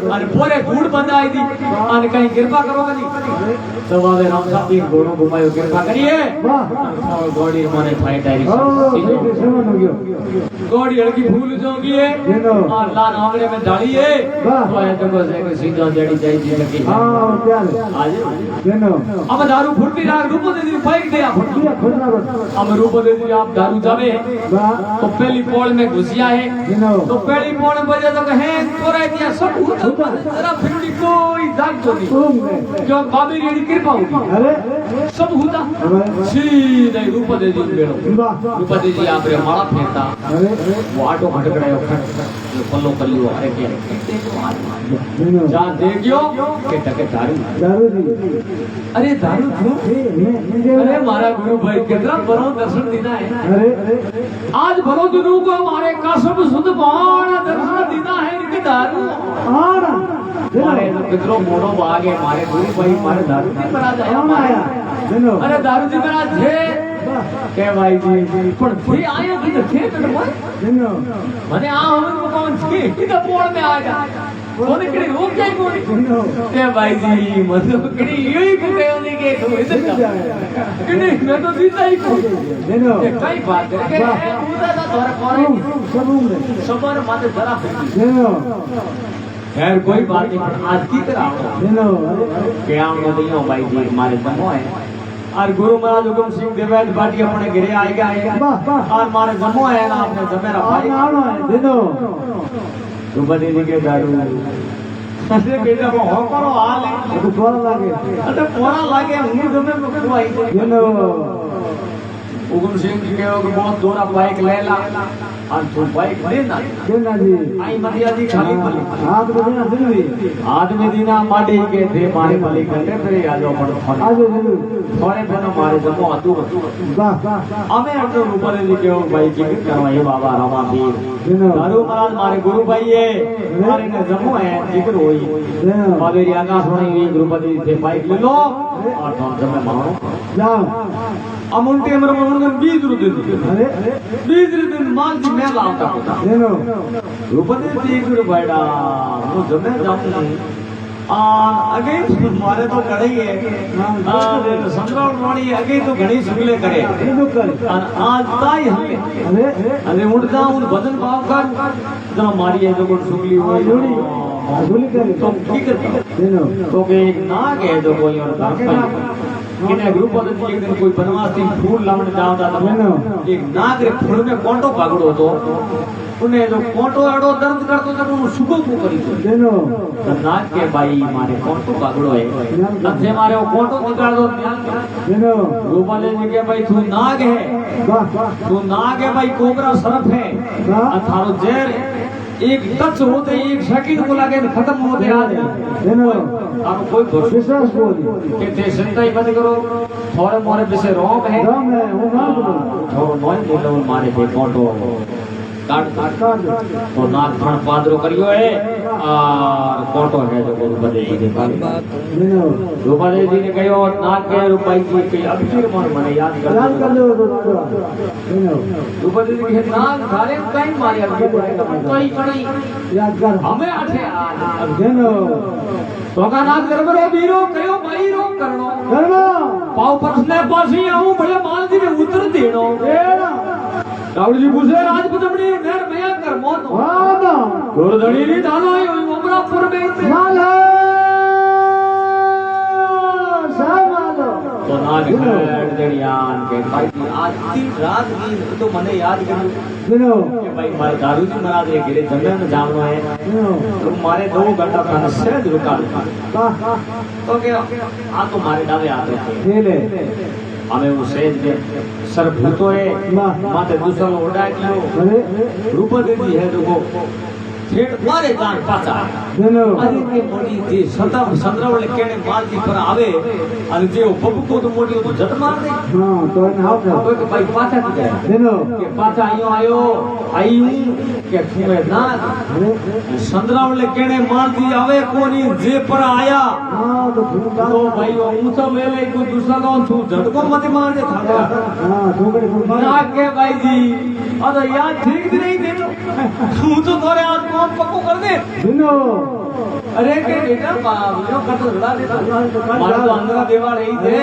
और पूरे धूड़ बंदाई दी और कहीं कृपा करो कनी तो बाबे राम साहब की घोड़ों घुमायो कृपा करिए वाह घोड़ी माने फाई डायरी घोड़ी हड़की फूल जोगी है और लाल आंगड़े में डाली है तो है देखो से सीधा जड़ी जाई जी लगी हां क्या आज जेनो अब दारू फुटती राग रूप दे दी फेंक दे हम रूप दे दी आप दारू जावे तो पहली पोल में घुसिया है तो पहली पोल में बजे तो कहे तोरा दिया सब जरा फिरती कोई जाग तो नहीं जो बाबी री कृपा होगी अरे सब होता सीधे रूप दे दी बेड़ो रूप दे दी आप रे माला फेंकता अरे वो ऑटो खटकड़ायो खट पल्लो कलियो अरे के जा देखियो के टके दारू दी अरे दारू क्यों अरे मारा गुरु भाई कितना बड़ो दर्शन देना है अरे आज बड़ो दिनों को हमारे कासब सुध बाण दर्शन देना है इनके दारू और हमारे कितनो मोड़ो भागे मारे गुरु भाई मारे दारू जी बना जाए अरे दारू जी बना थे के भाई जी पण फिर आया कि तो थे तो माने आ हम को कौन थी इधर पोड़ में आ जा कोने कड़ी रोक जाए कोने के भाई जी मतलब कड़ी यही को कहने के तो इधर का कड़ी मैं तो जीता ही को देनो कई बात है के उदा दा तोरा करे सबर माते जरा देनो खैर कोई बात नहीं आज की तरह देनो के आम नदियों भाई जी हमारे बनो है और गुरु महाराज हुकुम सिंह देवैत बाटी अपने घरे आएगा और मारे जमो है ना अपने जमेरा भाई देनो रूपदी जी के दारू अरे बेटा वो हो करो हाल है तो पोरा लागे अरे पोरा लागे हूं जमे में को आई देनो हुकुम सिंह जी के बहुत दोरा बाइक ले ला और तो बाइक देना जी आई मरिया जी खाली पली हाथ में दीना माडी के थे मारे पली करते फिर आ जाओ पड़ो आजो थोड़े बनो मारे जमो आतु हमें अपने ऊपर जी के भाई जी करवाई बाबा रामा पीर दारू महाराज मारे गुरु भाई है मारे ने जमो है जिक्र होई बाबेरी आकाश होनी हुई गुरुपति थे बाइक ले लो और तुम जमे मारो जाओ अमुंटे हमर मन 20 रुपए अरे 20 रुपए माल जी मैं लाऊंगा देनो रुपए जी गुरु भाईडा वो जमे जाऊं अगे मारे तो कड़े है संग्राम वाणी अगे तो घणी सुगले करे आज ताई हमें अरे उठता उन भजन भाव कर जरा मारी है जो कोई सुगली हुई जोड़ी सुगली करे तो ठीक है देनो तो के एक नाग है जो कोई और किने ग्रुप वाले एक दिन कोई बनवासी फूल लावण जावता था एक नाग रे फूल में कोंटो भागड़ो तो उन्हें जो कोंटो एडो दर्द करतो तो उन सुको को करी देनो नाग के भाई मारे कोंटो भागड़ो है नथे मारे वो कोंटो निकाल दो देनो ग्रुप वाले जी के भाई तू नाग है तू नाग है भाई कोबरा सर्प है थारो जहर एक टच होते एक सेकंड को लगे खत्म होते आ देनो आप कोई भरोसा बोल के ते चिंता ही बंद करो थोड़े मोरे पीछे रोम है वो मार दो थोड़ो नोय बोलो मारे पे कोटो काट तो नाक फण पादरो करियो है और कोटो है जो गुरुपति जी के बात गुरुपति जी ने कहो नाक के रुपई जी के अक्षर मन याद कर लो गुरुपति जी के नाक थारे कहीं मारे कोई कड़ी याद कर हमें आठे आज देनो तो का नाक करबरो बीरो कयो भाई रो करनो करनो पाव पछने पासी आऊं बड़े माल जी ने उतर देनो रावण जी पूछे राजपूत अपनी मेर मया कर मौत हां ना गोरधड़ी नी डालो उमरापुर में माल है सामालो तो नाग खड़ जड़ियान के भाई आज की रात की तो मने याद कर सुनो के भाई मारे दारू जी महाराज रे घरे जंगल में जावनो है तो मारे 2 घंटा का सहज रुका तो के आ तो मारे डाले आते ले हमें वो सेज के सर भूतो है माते दूसरा ओढ़ा दियो अरे रूप दे दी है देखो ठेठ मारे जान पाचा अरे के मोटी थी सता संद्रवल केने माल की पर आवे अरे जे बबू को तो मोटी तो झट मार दे हां तो ना हो के भाई पाचा की देनो के पाचा आयो आयो કે સુમે ના સંદરાવલે કેણે મારતી આવે કોની જે પર આયા हाँ तो भूखा तो भाई હું તો લે લે કોઈ दूसरा નો છું ઝટકો મત મારજે થાકા हाँ ढोकड़ी भूखा ना के भाई जी अरे यार ठीक नहीं दे तू तो तोरे आज काम पक्को कर दे बिनो अरे के बेटा यो कतो रड़ा दे मारो तो अंदर देवाल ही थे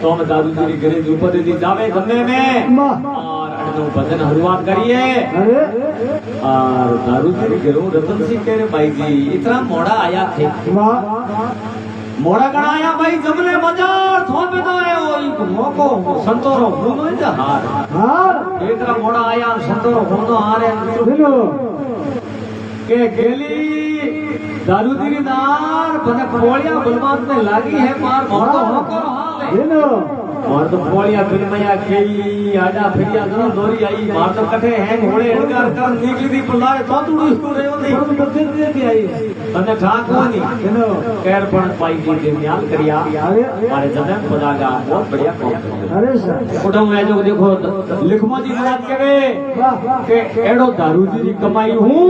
तो हम दादू जी के घरे ऊपर दी जावे गन्ने में वाह और अडनो भजन हरिवात करिए अरे और दादू जी के घरों रतन सिंह कह रहे भाई जी इतना मोड़ा आया थे वाह मोड़ा कण आया भाई जमले बाजार थोन पे तो आयो ई मोको संतोरो होनो ही हार हार इतना मोड़ा आया संतोरो होनो हारे बिनो के गेली दारू तेरी दार बने पोलिया बलवान में लागी है मार मार तो होकर हाल है बिनो मार तो पोलिया फिल्मया खेली आजा फिरिया जनो दोरी आई मार तो कठे हैंग होड़े इनकार कर निकली थी पल्लाए तो तुड़ी उसको रहो नहीं पर तो दिन दे के आई तने ठाक होनी बिनो कैर पण पाई जी के न्याल करिया अरे मारे जदन बजागा बहुत बढ़िया काम किया अरे सर उठो मैं जो देखो लिखमा जी महाराज कहे वाह के एड़ो दारू जी कमाई हूं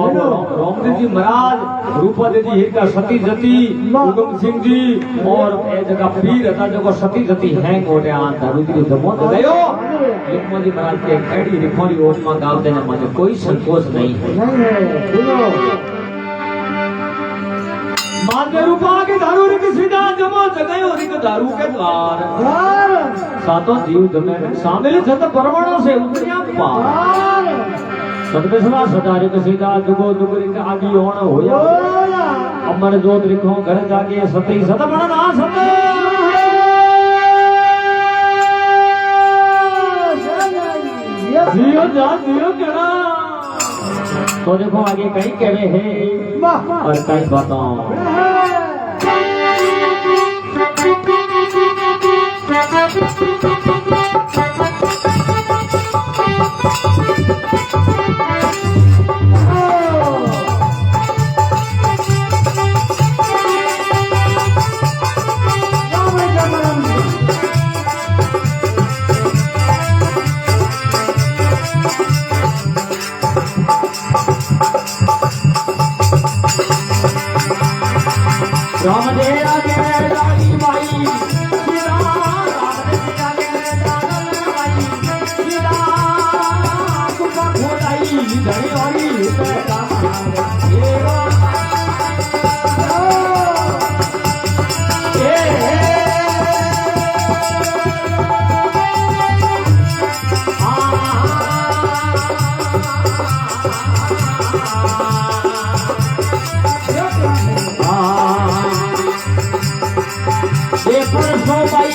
और रामदेव जी महाराज रूपा जी हिरका सती जती उगम सिंह जी और ए जगह पीर था जो सती जती हैं गोटे आ दारू जी जमो तो गयो लिखमा जी महाराज के एड़ी रिखोरी ओट में गाव देने मुझे कोई संकोच नहीं नहीं है बिनो माते रूपा के दारू रिक सीधा जमो जगयो रिक दारू के द्वार हार सातों जीव जमे शामिल छत परमाणु से उतरिया पार हार सतबेसवा सदारे के सीधा जुगो जुगरी के आगी होण होया बोला अमर जोत लिखो घर जाके सती सतमण ना सत जियो जा जियो करा तो देखो आगे कहीं कहवे है वाह और कहीं बताओ रामदेव आगे रानी माई सीता रामदेव आगे रानी माई सीता कुपा खोलाई धड़ी वाली पैदा देवा परसों भाई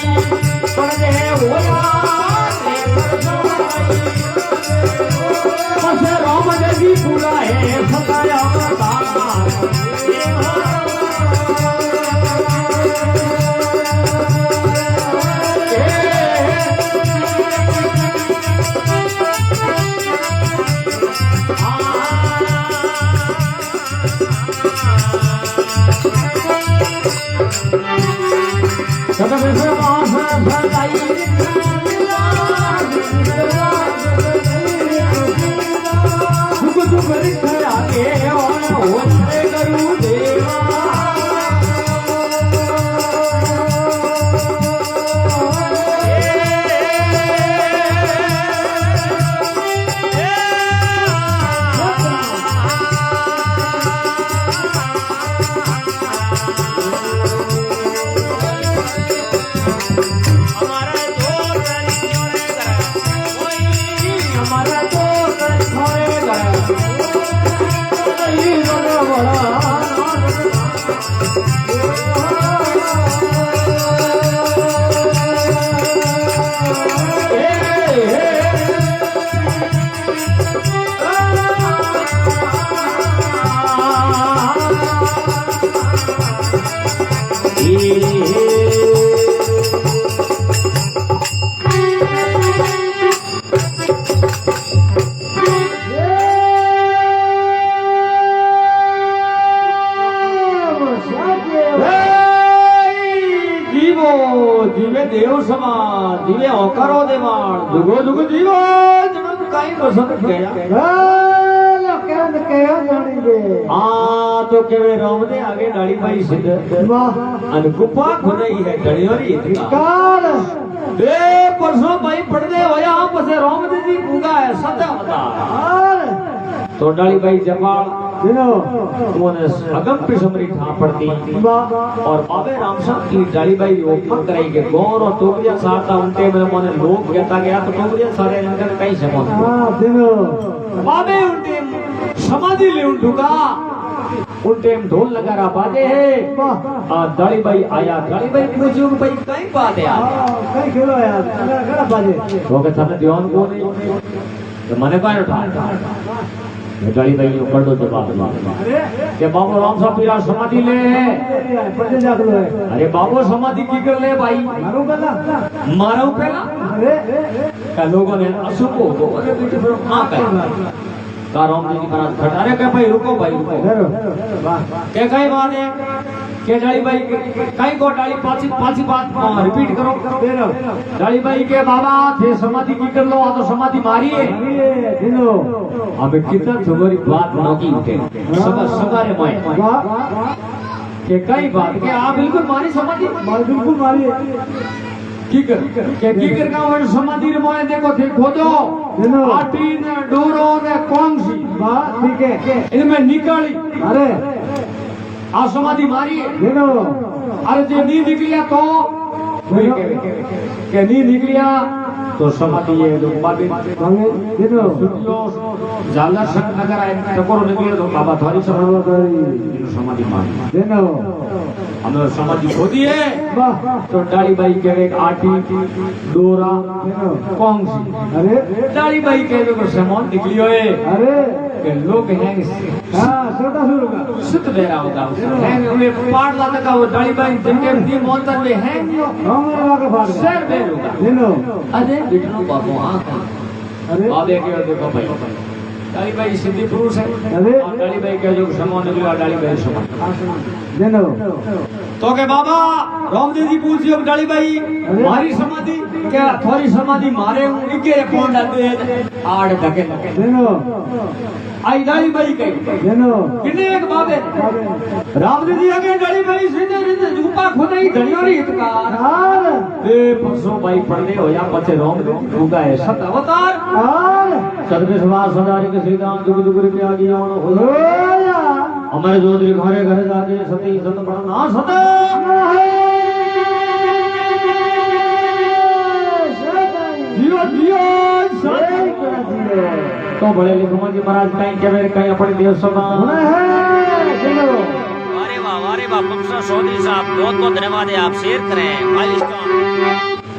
पढ़ने होया परसों भाई बस राम देवी पूरा है सताया जीवे देव समान जीवे औकारो देवान जुगो जुग जीवो जन्म काई पसंद गया करे न कया जानी दे आ तो केवे राम दे आगे डाली भाई सिद्ध वाह अन गुफा खुदाई है डणियोरी इतना कार बे परसों भाई पड़दे होया पसे राम दे जी पूगा है सदा बता कार तो डाली भाई जपाल दिनो उन्होंने अगम पिशमरी ठा पड़ती वाह और बाबे रामचंद्र की डाली भाई ओपन कराई के गौर और टोकरिया सारता उनके में मोने लोग कहता गया तो टोकरिया सारे अंदर कई से मोने हां दिनो बाबे उनके समाधि ले उठुका उन टाइम ढोल लगा रहा बाजे है वाह डाली भाई आया डाली भाई पूछो भाई कई बात है यार कई खेलो यार खड़ा बाजे तो के सामने ध्यान को नहीं तो मने का उठा डाली भाई ऊपर दो जवाब अरे के बाबू राम साहब पीरा समाधि ले पड़े जाग लो है अरे बाबू समाधि की कर ले भाई मारो गला मारो पहला अरे का लोगों ने असुर को तो अरे बेटे फिर हां कर का राम जी महाराज खड़ा अरे के भाई रुको हेरो वाह के कई बात है के डाली भाई कई को डाली पांची बात रिपीट करो हेरो डाली भाई के बाबा थे समाधि की कर लो आ तो समाधि मारी है अरे दिनो अबे कितना छोरी बात न की उठे सगारे माए वाह के कई बात के आ बिल्कुल मारी समाधि मार बिल्कुल मारी की कर का वन समाधि रे मोए देखो थे खोदो दिनो आटी ने डोरो ने कौन सी वाह ठीक है इनमें निकाली अरे आ समाधि मारी है दिनो अरे जो नी निकलिया तो के नी निकलिया तो समाधि ये लोग बाबे मांगे दिनो जाला संग नगर आए टकोरो निकले तो बाबा थारी समाधि मारी दिनो हमने समाधि खोदी है वाह तो डाली बाई के एक आटी डोरा कौन सी अरे डाली बाई के लोग सामान निकली होए अरे के लोग हैं हां छोटा शुरू का सुत बेरा होगा हैं उन्हें पाट लाने का वो डाली बाई जिनके दी मोंतर में हैं हम लगा के फाड़ सर बेर होगा दिनो अरे बिटनो बाबू आ अरे बाबे के देखो भाई डाली बाई सिद्धि पुरुष है अरे और डाली बाई के जो सामान निकला डाली बाई सामान दिनो तो के बाबा रामदेव जी पूछियो डाली भाई मारी समाधि क्या थोड़ी समाधि मारे उनके कौन डालते आड़ धके दिनो आई डाली भाई कही दिनो किने एक बाबे रामदेव जी आगे डाली भाई सीधे सीधे ऊपा खुदाई धनियोरी हितकार यार ए परसों भाई पढ़ने हो या पछे रामदेव जी होगा है सत अवतार यार सदमे समाज सदारी के श्री राम दुग दुग रे आगे आवन हो ओया हमारे जोधरी घरे घरे जाके सती सत पढ़ना सत जियो जियो तो बड़े लिखमा जी महाराज कहीं के कहीं अपने देव सभा अरे वाह प्रोफेसर चौधरी साहब बहुत बहुत धन्यवाद है आप शेयर करें माइलस्टोन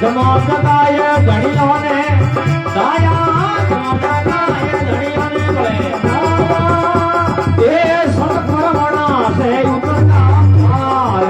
जमादाय घड़ियों ने दाया जमादाय घड़ियों ने बोले ये सब परमणा से उतरता मार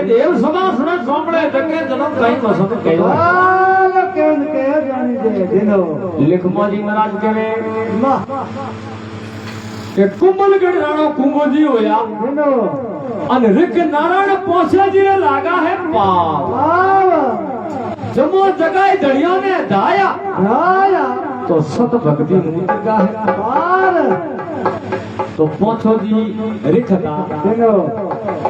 देव सभा सुने सोमड़े जगे जन्म कहीं मसम कयो वाह कहन कह जानी दे दिनो लिखमा जी महाराज कहे वाह કે કુંભલગઢ રાણો કુંભજી હોયા दिनो અને રિક નારાયણ પોછાજી ને લાગા હે પાવ वाह જમો જગાય ધડિયાને ધાયા आया તો સત ભક્તિ મૂર્તિ કા હે वाह तो पोछो जी रिखता दिनो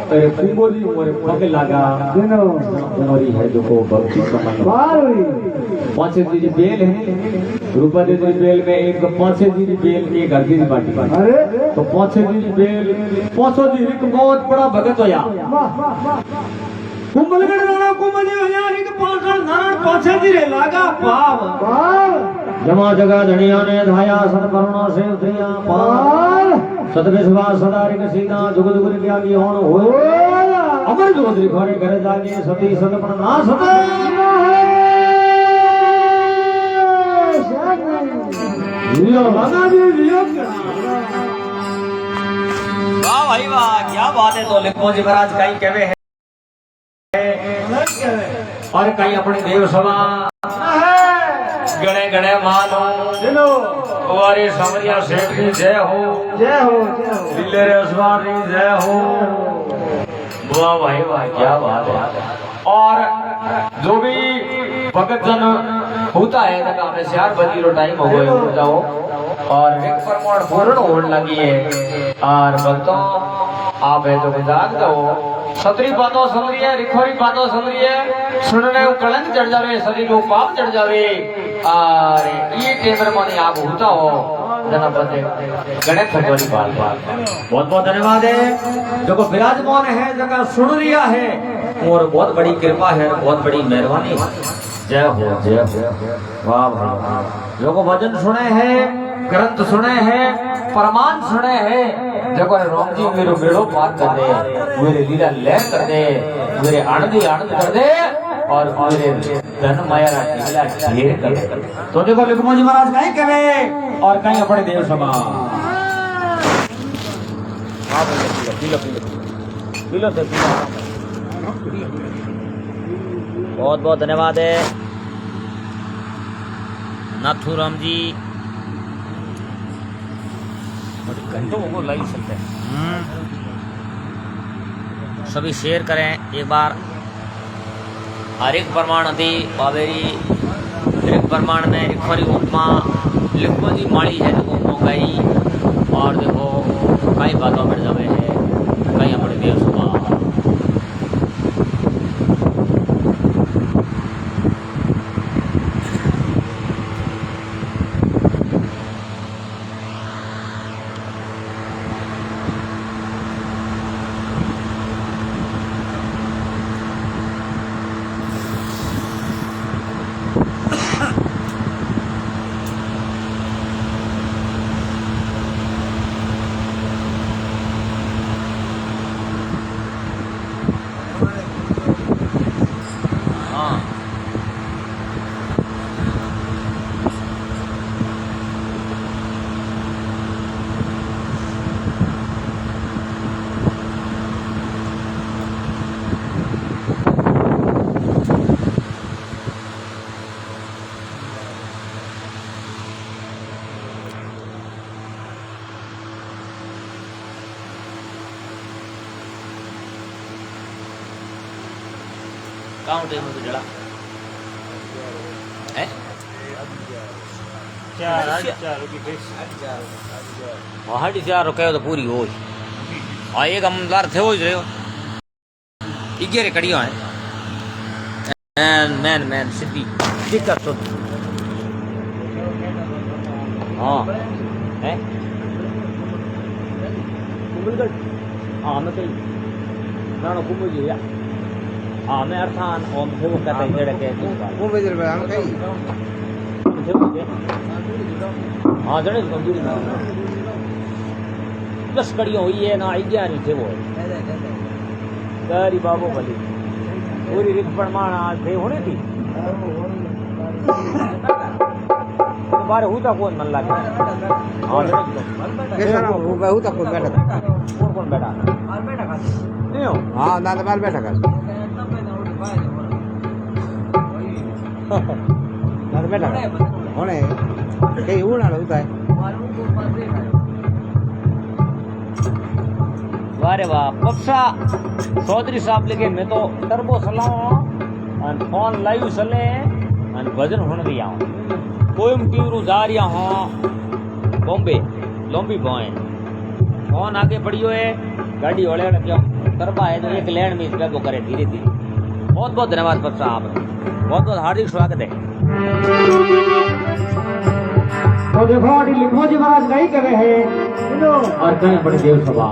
अरे कुंभोजी मोरे पग लगा दिनो कुंवरी है जो को भक्ति कमल वाह पांचे जी बेल है रूपा जी बेल में एक पांचे जी बेल एक अर्धी बाटी अरे तो पांचे जी बेल पोछो जी रिक बहुत बड़ा भगत होया वाह कुंभलगढ़ राणा कुंभजी होया रिक पांचड़ नारायण पांचे जी रे लागा पाव वाह जमा जगा धनिया ने धाया सतकरुणा से उतरिया पाव वाह सतविश्वास सदा रिक सीता जुग जुग रिक आगी होण होय अमर जोधरी घरे घर जागे सती सतपण ना सत जियो राणा जी जियो वाह भाई वाह क्या बात है तो लिखो जी महाराज कहीं कहवे है और कहीं अपनी देव सभा गणे गणे मानो दिनो हमारे समरिया सेठ की जय हो जय हो जय हो दिले रसवार की जय हो वाह भाई वाह क्या बात है और जो भी भगत जन होता है तक हमें 4 बजे रो टाइम हो गए हो जाओ और एक प्रमाण पूर्ण होने लगी है और भक्तों आप है तो जाग जाओ सतरी बातों सुन रही है रिखोरी बातों सुन रही है सुनने को कलंक चढ़ जावे शरीर को पाप चढ़ जावे और ये टेमर माने आप होता हो जना बंदे गणेश भगवान बात बहुत बहुत धन्यवाद है जो को विराजमान है जगह सुन रिया है और बहुत बड़ी कृपा है बहुत बड़ी मेहरबानी है जय हो वाह भाई जो को भजन सुने हैं ग्रंथ सुने हैं प्रमाण सुने हैं जगह राम जी मेरो बेड़ो पार कर दे मेरे लीला लय कर दे मेरे आनंद कर दे और मेरे धन माया लीला ढेर कर दे तो देखो लिखमो जी महाराज कहीं कहे और कहीं अपने देव सभा बहुत बहुत धन्यवाद है नाथूराम जी घंटों को लाइव सकते हैं सभी शेयर करें एक बार हर एक प्रमाण अति बाबेरी एक प्रमाण में रिखोरी उपमा लिखो जी माड़ी है तो उपमा गई और देखो कई बातों में जावे है कई अपने देव सभा काउंट है मुझे जड़ा है 4 कहो तो पूरी हो हाँ एक हमदार थे हो ही रहे 11 कड़ियाँ हैं मैन मैन सीधी दिक्कत तो हाँ है हाँ मैं कहीं राणो कुंभ जी भैया हाँ मैं अर्थान ओम थे वो कहते हैं जड़े के वो बेजर पे हम कहीं हाँ जड़े गंभीर दस कड़ियों हुई है ना 11 थे वो गरी बाबू भली पूरी रिक प्रमाण आज थे होने थी बारे हुता कौन मन लागे हां कैसा ना वो बहुत तक बैठा था कौन बैठा नहीं हो हां दादा बाल बैठा कर दादा बैठा होने कहीं उड़ा होता है वारे वाह पक्षा चौधरी साहब लेके मैं तो टर्बो चलाऊं और फोन लाइव चले और भजन होने दिया हूँ कोयमटूरू जा रहा हूँ बॉम्बे लंबी बॉय फोन आगे बढ़ियो है गाड़ी वाले ने क्यों टर्बा है तो एक लैंड में इसका वो करे धीरे धीरे बहुत बहुत धन्यवाद पक्षा आप बहुत बहुत हार्दिक स्वागत है तो देखो लिखो जी महाराज नहीं करे हैं और कहीं बड़े देव सभा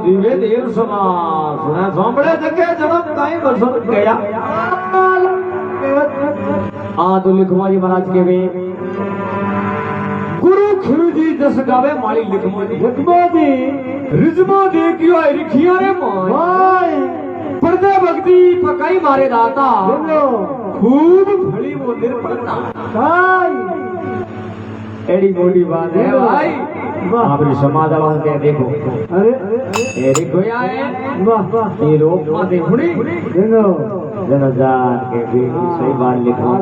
જીવે દેવ સમાસ સુના સાંભળે જગે જન્મ કાઈ વસન ગયા આ તો लिखवाजी महाराज के वे गुरु खिलजी जस गावे माली लिखवाजी रिजमा दे कियो रिखिया रे माय पर्दे भक्ति पकाई मारे दाता खूब भली वो निर्पणता एडी मोटी बात है भाई आपने समाज वालों के देखो अरे ये देखो यार वाह वाह ये रोक मत देखुनी देखो जन जान के भी सही बात लिखो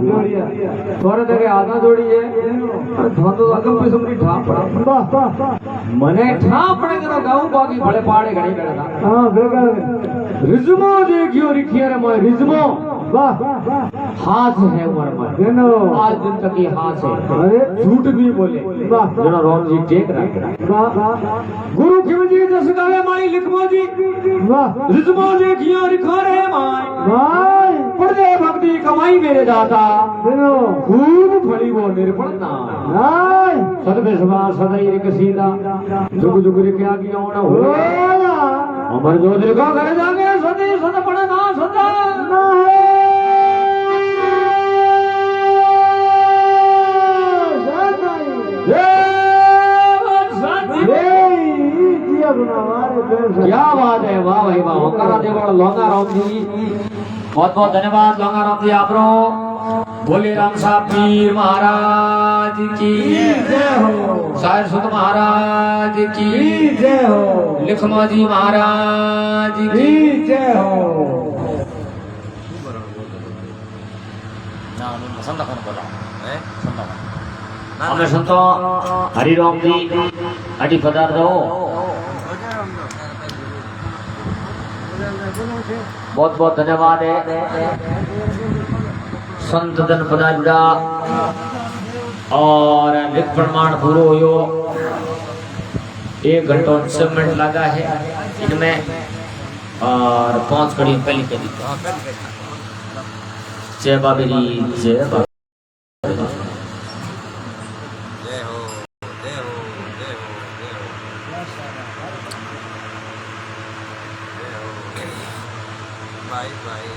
थोड़े देखे आधा जोड़ी है धोतो अगम पे सुमरी ठाप पड़ा वाह वाह मने ठाप पड़े करो गांव बाकी बड़े पहाड़े घड़ी बेड़ा हां बेगा रिजमो देखियो रिखिया रे मैं रिजमो वाह हाथ है उम्र में जनो आज दिन तक ये हाथ है अरे झूठ भी बोले वाह जनो राम जी टेक रखे वाह गुरु किम जी जस गावे माई लिखमो जी वाह रिजमो लेखियो रिखो रे माई भाई पढ़े भक्ति कमाई मेरे दाता जनो खूब फली वो निर्पणता भाई सदबे सभा सदैव रिक सीधा जुग जुग रिक आगे ओण हो बोला अमर जोधरी का घर जागे सदी सद पड़ ना सदा क्या बात है वाह भाई वाह होकारा देवड़ लोंगा राम जी बहुत बहुत धन्यवाद लोंगा राम जी आप बोले राम साहब पीर महाराज की जय हो साहिर सुत महाराज की जय हो लिखमा जी महाराज की जय हो અમે સંતો હરિરામજી અડી પધાર દો बहुत बहुत धन्यवाद है संत जन पधारा और लिख प्रमाण पूरो हो 1 घंटा 6 मिनट लगा है इनमें और 5 कड़ी पहली कड़ी जय बाबेरी जय बाबा भाई भाई